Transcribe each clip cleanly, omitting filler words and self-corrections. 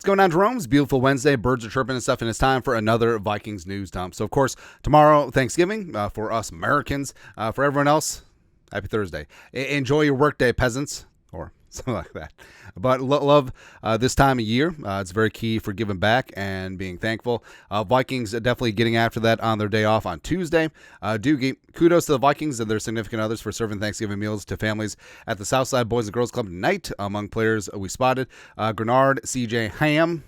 going on, Jerome's beautiful Wednesday. Birds are chirping and stuff, and it's time for another Vikings news dump. So, of course, tomorrow, Thanksgiving for us Americans. For everyone else, happy Thursday. Enjoy your workday, peasants, or something like that. But love this time of year. It's very key for giving back and being thankful. Vikings definitely getting after that on their day off on Tuesday. Kudos to the Vikings and their significant others for serving Thanksgiving meals to families at the Southside Boys and Girls Club tonight. Among players we spotted, Grenard, CJ Ham.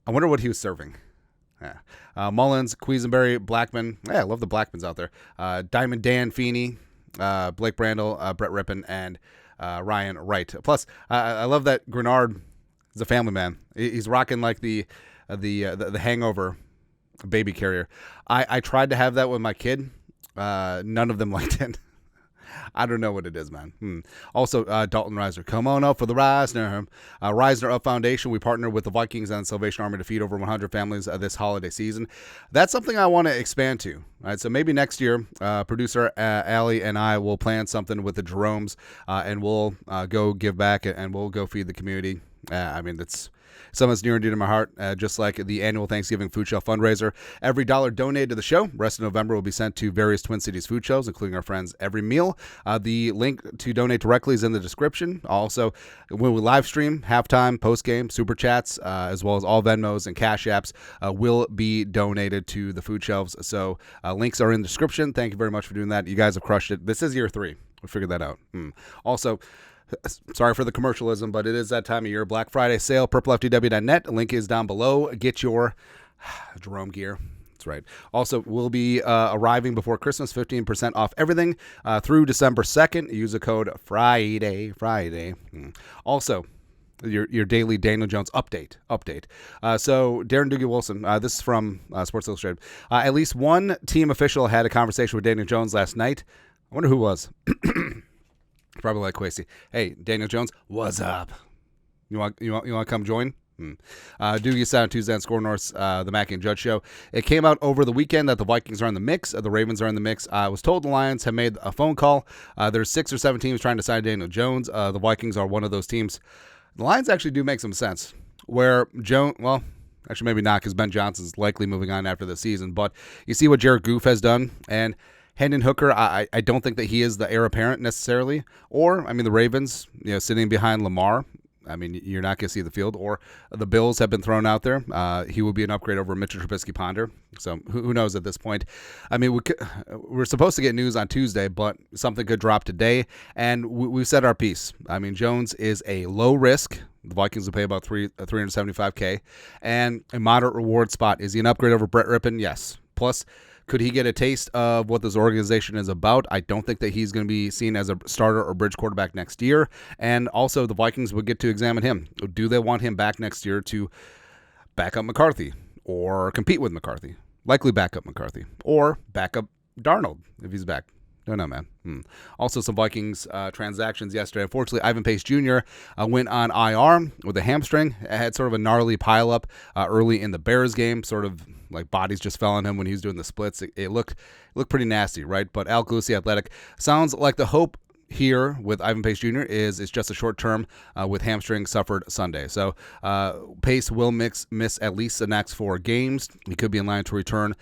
I wonder what he was serving. Yeah. Mullins, Quisenberry, Blackman. Yeah, I love the Blackmans out there. Diamond Dan Feeney, Blake Brandel, Brett Rippon, and Ryan Wright. Plus, I love that Grenard is a family man. He's rocking like the Hangover baby carrier. I tried to have that with my kid. None of them liked it. I don't know what it is, man. Also, Dalton Reisner. Come on up for the Reisner. Reisner Up Foundation. We partner with the Vikings and Salvation Army to feed over 100 families this holiday season. That's something I want to expand to. All right, so maybe next year, producer Allie and I will plan something with the Jeromes, and we'll go give back and we'll go feed the community. I mean, that's something that's near and dear to my heart, just like the annual Thanksgiving Food Shelf fundraiser. Every dollar donated to the show, rest of November, will be sent to various Twin Cities food shelves, including our friends Every Meal. The link to donate directly is in the description. Also, when we live stream, halftime, post-game, super chats, as well as all Venmos and Cash Apps will be donated to the food shelves. So links are in the description. Thank you very much for doing that. You guys have crushed it. This is year 3. We figured that out. Also, sorry for the commercialism, but it is that time of year. Black Friday sale, purplefdw.net. Link is down below. Get your Jerome gear. That's right. Also, we'll be arriving before Christmas, 15% off everything through December 2nd. Use the code Friday. Also, your daily Daniel Jones update. So Darren Doogie Wilson, this is from Sports Illustrated. At least one team official had a conversation with Daniel Jones last night. I wonder who it was. Probably like Quasey. Hey, Daniel Jones, what's up? You want to come join? Doogie said on Tuesday on Score North's the Mackey and Judge show. It came out over the weekend that the Vikings are in the mix. The Ravens are in the mix. I was told the Lions have made a phone call. There's 6 or 7 teams trying to sign Daniel Jones. The Vikings are one of those teams. The Lions actually do make some sense. Where Jones, well, actually maybe not, because Ben Johnson's likely moving on after the season. But you see what Jared Goff has done, and Hendon Hooker, I don't think that he is the heir apparent necessarily. Or, I mean, the Ravens, sitting behind Lamar, I mean, you're not going to see the field. Or the Bills have been thrown out there. He will be an upgrade over Mitchell Trubisky-Ponder. So who knows at this point? I mean, we're supposed to get news on Tuesday, but something could drop today. And we've said our piece. I mean, Jones is a low risk. The Vikings will pay about $375K. And a moderate reward spot. Is he an upgrade over Brett Rippon? Yes. Plus, could he get a taste of what this organization is about? I don't think that he's going to be seen as a starter or bridge quarterback next year. And also, the Vikings would get to examine him. Do they want him back next year to back up McCarthy or compete with McCarthy? Likely back up McCarthy or back up Darnold if he's back. Don't know, man. Also, some Vikings transactions yesterday. Unfortunately, Ivan Pace Jr. Went on IR with a hamstring. Had sort of a gnarly pileup early in the Bears game. Sort of like bodies just fell on him when he was doing the splits. It looked pretty nasty, right? But Al Glusi, Athletic, sounds like the hope here with Ivan Pace Jr. is just a short term with hamstring suffered Sunday. So Pace will miss at least the next 4 games. He could be in line to return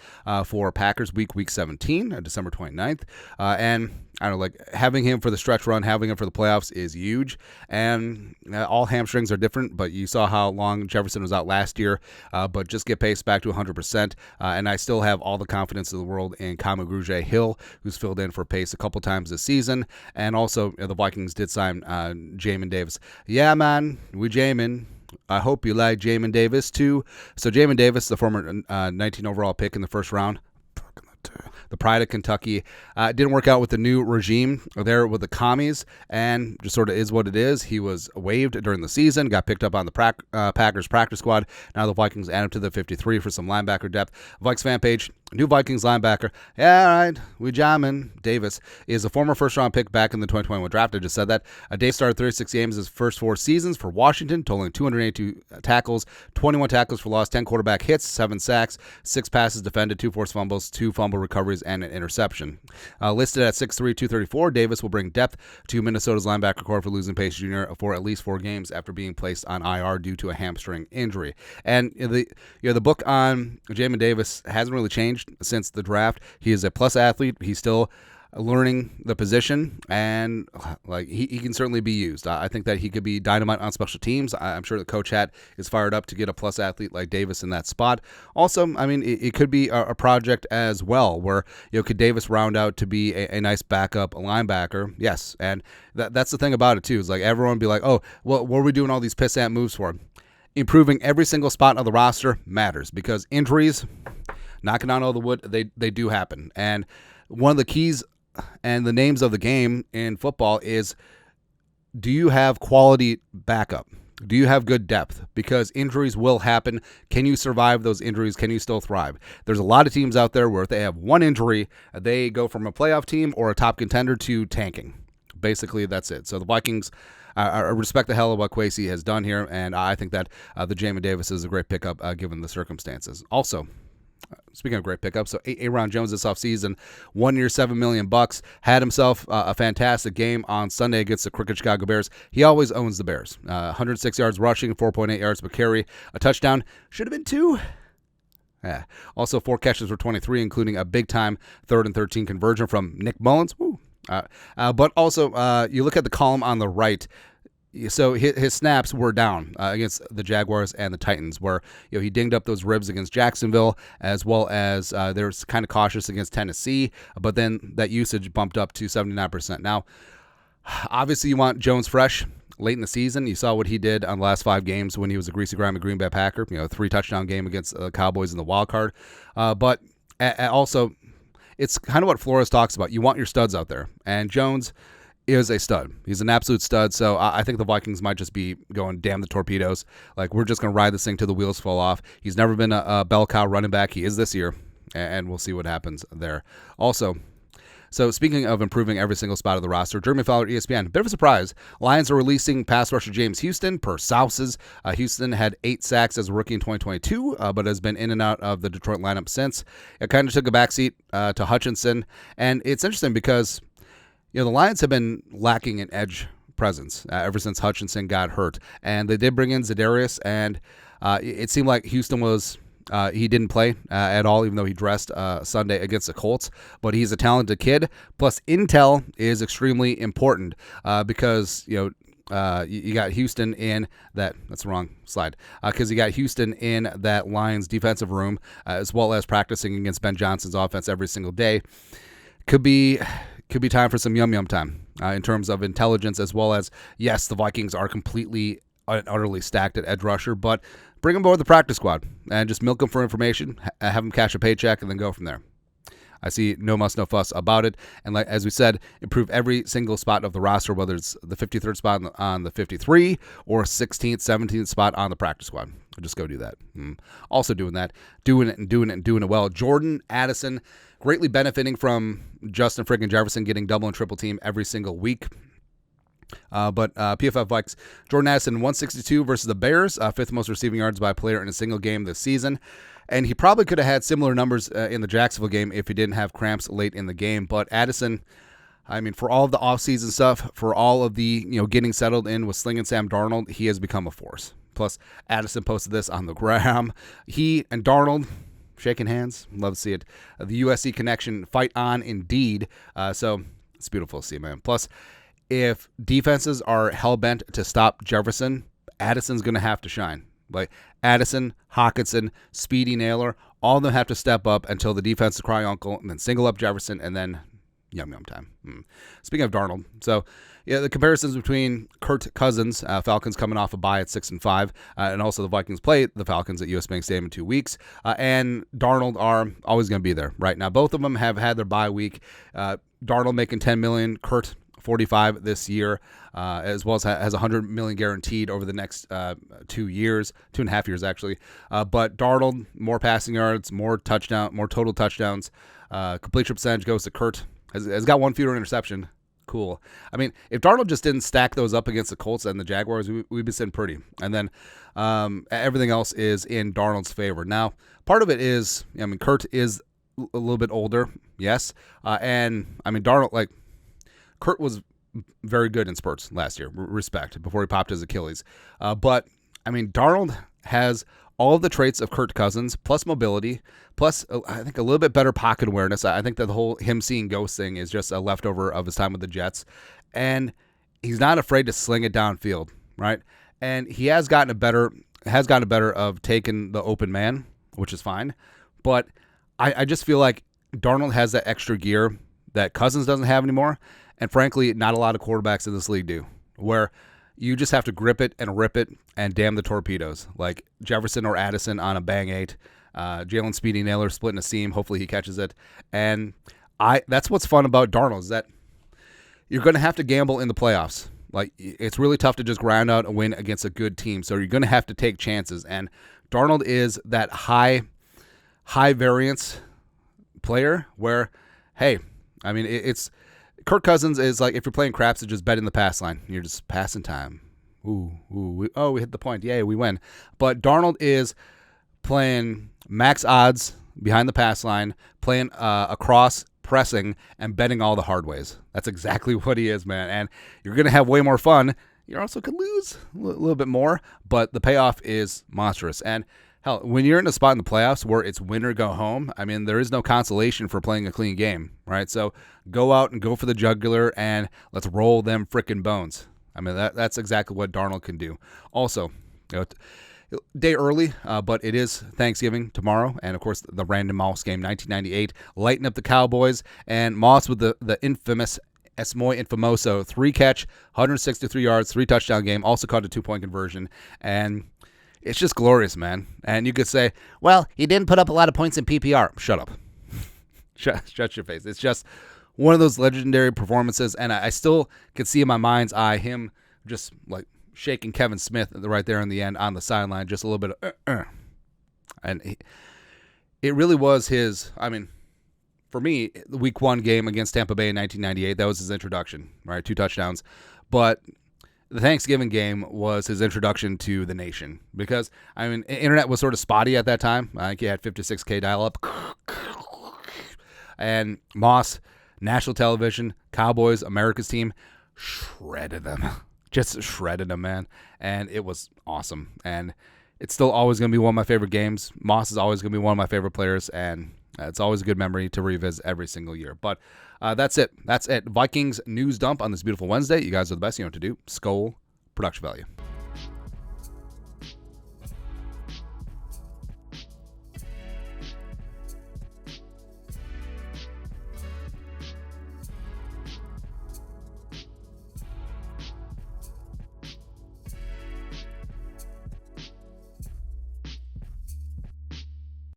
for Packers week 17, December 29th. And I don't know, like having him for the stretch run, having him for the playoffs is huge. And all hamstrings are different, but you saw how long Jefferson was out last year. But just get Pace back to 100%. And I still have all the confidence in the world in Kamu Grugier-Hill, who's filled in for Pace a couple times this season. And also, the Vikings did sign Jamin Davis. Yeah, man, we Jamin. I hope you like Jamin Davis, too. So Jamin Davis, the former 19 overall pick in the first round, the pride of Kentucky, didn't work out with the new regime there with the commies, and just sort of is what it is. He was waived during the season, got picked up on the Packers practice squad. Now the Vikings add him to the 53 for some linebacker depth. Vikes fan page New Vikings linebacker. Yeah, all right. We jamming. Davis is a former first-round pick back in the 2021 draft. I just said that. Davis started 36 games his first 4 seasons for Washington, totaling 282 tackles, 21 tackles for loss, 10 quarterback hits, 7 sacks, 6 passes defended, 2 forced fumbles, 2 fumble recoveries, and an interception. Listed at 6'3", 234, Davis will bring depth to Minnesota's linebacker corps for losing Pace Jr. for at least 4 games after being placed on IR due to a hamstring injury. And the book on Jamin Davis hasn't really changed since the draft. He is a plus athlete. He's still learning the position, and like he can certainly be used. I think that he could be dynamite on special teams. I'm sure the coach hat is fired up to get a plus athlete like Davis in that spot. Also, I mean, it could be a project as well where, could Davis round out to be a nice backup linebacker? Yes, and that's the thing about it too. Is like everyone be like, oh, well, what are we doing all these pissant moves for? Improving every single spot of the roster matters, because injuries, knocking on all the wood, they do happen. And one of the keys and the names of the game in football is, do you have quality backup? Do you have good depth? Because injuries will happen. Can you survive those injuries? Can you still thrive? There's a lot of teams out there where if they have one injury, they go from a playoff team or a top contender to tanking. Basically, that's it. So the Vikings, I respect the hell of what Kwesi has done here, and I think that the Jamin Davis is a great pickup given the circumstances. Also, speaking of great pickups, so Aaron Jones this offseason, 1 year, $7 million, had himself a fantastic game on Sunday against the crooked Chicago Bears. He always owns the Bears. 106 yards rushing, 4.8 yards per carry, a touchdown. Should have been 2. Yeah. Also, 4 catches for 23, including a big-time 3rd and 13 conversion from Nick Mullins. Woo. But also, you look at the column on the right. So his snaps were down against the Jaguars and the Titans, where he dinged up those ribs against Jacksonville, as well as they were kind of cautious against Tennessee. But then that usage bumped up to 79%. Now, obviously, you want Jones fresh late in the season. You saw what he did on the last 5 games when he was a greasy grimy Green Bay Packer. 3 touchdown game against the Cowboys in the wild card. But also, it's kind of what Flores talks about. You want your studs out there, and Jones is a stud. He's an absolute stud. So I think the Vikings might just be going, damn the torpedoes. Like, we're just going to ride this thing till the wheels fall off. He's never been a bell cow running back. He is this year, and we'll see what happens there. Also, so speaking of improving every single spot of the roster, Jeremy Fowler, ESPN, bit of a surprise. Lions are releasing pass rusher James Houston per Souses. Houston had 8 sacks as a rookie in 2022, but has been in and out of the Detroit lineup since. It kind of took a backseat to Hutchinson, and it's interesting because the Lions have been lacking an edge presence ever since Hutchinson got hurt, and they did bring in Za'Darius, and it seemed like Houston was. He didn't play at all, even though he dressed Sunday against the Colts. But he's a talented kid. Plus, intel is extremely important because you got Houston in that. That's the wrong slide. Because you got Houston in that Lions defensive room, as well as practicing against Ben Johnson's offense every single day. Could be time for some yum time in terms of intelligence, as well as, yes, the Vikings are completely and utterly stacked at edge rusher, but bring them aboard the practice squad and just milk them for information, have them cash a paycheck, and then go from there. I see no muss, no fuss about it. And like as we said, improve every single spot of the roster, whether it's the 53rd spot on the 53 or 16th, 17th spot on the practice squad. Just go do that. Also doing it well. Jordan Addison greatly benefiting from Justin friggin' Jefferson getting double and triple team every single week. But PFF Vikes, Jordan Addison, 162 versus the Bears, 5th most receiving yards by a player in a single game this season. And he probably could have had similar numbers in the Jacksonville game if he didn't have cramps late in the game. But Addison, I mean, for all of the offseason stuff, for all of the getting settled in with Sling and Sam Darnold, he has become a force. Plus, Addison posted this on the gram. He and Darnold shaking hands. Love to see it. The USC connection, fight on indeed. So it's beautiful to see, man. Plus, if defenses are hell-bent to stop Jefferson, Addison's going to have to shine. Like Addison, Hockenson, Speedy Naylor, all of them have to step up until the defense is crying uncle, and then single up Jefferson, and then yum time. Speaking of Darnold, so yeah, the comparisons between Kirk Cousins, Falcons coming off a bye at 6-5, and also the Vikings play the Falcons at US Bank Stadium in 2 weeks, and Darnold are always going to be there. Right now, both of them have had their bye week. Darnold making $10 million, Kurt $45 this year, as well as has $100 million guaranteed over the next 2 years, 2.5 years actually. But Darnold, more passing yards, more total touchdowns. Completion percentage goes to Kurt. Has got one fewer interception. Cool. I mean, if Darnold just didn't stack those up against the Colts and the Jaguars, we'd be sitting pretty. And then everything else is in Darnold's favor. Now, part of it is, I mean, Kurt is a little bit older, yes. And, I mean, Darnold, Kurt was very good in spurts last year, respect, before he popped his Achilles. But, I mean, Darnold has all of the traits of Kirk Cousins, plus mobility, plus I think a little bit better pocket awareness. I think that the whole him seeing ghosts thing is just a leftover of his time with the Jets. And he's not afraid to sling it downfield, right? And he has gotten better of taking the open man, which is fine. But I just feel like Darnold has that extra gear that Cousins doesn't have anymore. And frankly, not a lot of quarterbacks in this league do, where you just have to grip it and rip it and damn the torpedoes, like Jefferson or Addison on a bang 8. Jalen Speedy Naylor splitting a seam. Hopefully he catches it. And that's what's fun about Darnold, is that you're going to have to gamble in the playoffs. Like, it's really tough to just grind out a win against a good team. So you're going to have to take chances. And Darnold is that high variance player where, hey, I mean, it's Kirk Cousins is like, if you're playing craps, it's just bet in the pass line. You're just passing time. We hit the point. Yay, we win. But Darnold is playing max odds behind the pass line, playing across, pressing, and betting all the hard ways. That's exactly what he is, man. And you're going to have way more fun. You also could lose a little bit more, but the payoff is monstrous. And hell, when you're in a spot in the playoffs where it's win or go home, I mean, there is no consolation for playing a clean game, right? So go out and go for the jugular and let's roll them frickin' bones. I mean, that's exactly what Darnold can do. Also, day early, but it is Thanksgiving tomorrow. And, of course, the Random Moss game, 1998, lighting up the Cowboys. And Moss with the infamous Es muy infamoso 3-catch, 163 yards, 3-touchdown game. Also caught a 2-point conversion. And it's just glorious, man. And you could say, well, he didn't put up a lot of points in PPR. Shut up. Shut your face. It's just one of those legendary performances, and I still can see in my mind's eye him just like shaking Kevin Smith right there in the end on the sideline, just a little bit of And it really was his, I mean, for me, the week 1 game against Tampa Bay in 1998, that was his introduction, right? 2 touchdowns. But the Thanksgiving game was his introduction to the nation because, I mean, internet was sort of spotty at that time. I think he had 56K dial-up. And Moss, national television, Cowboys, America's team, shredded them. Just shredded them, man. And it was awesome. And it's still always going to be one of my favorite games. Moss is always going to be one of my favorite players, and it's always a good memory to revisit every single year. But that's it. That's it. Vikings news dump on this beautiful Wednesday. You guys are the best. You know what to do. Skol, production value.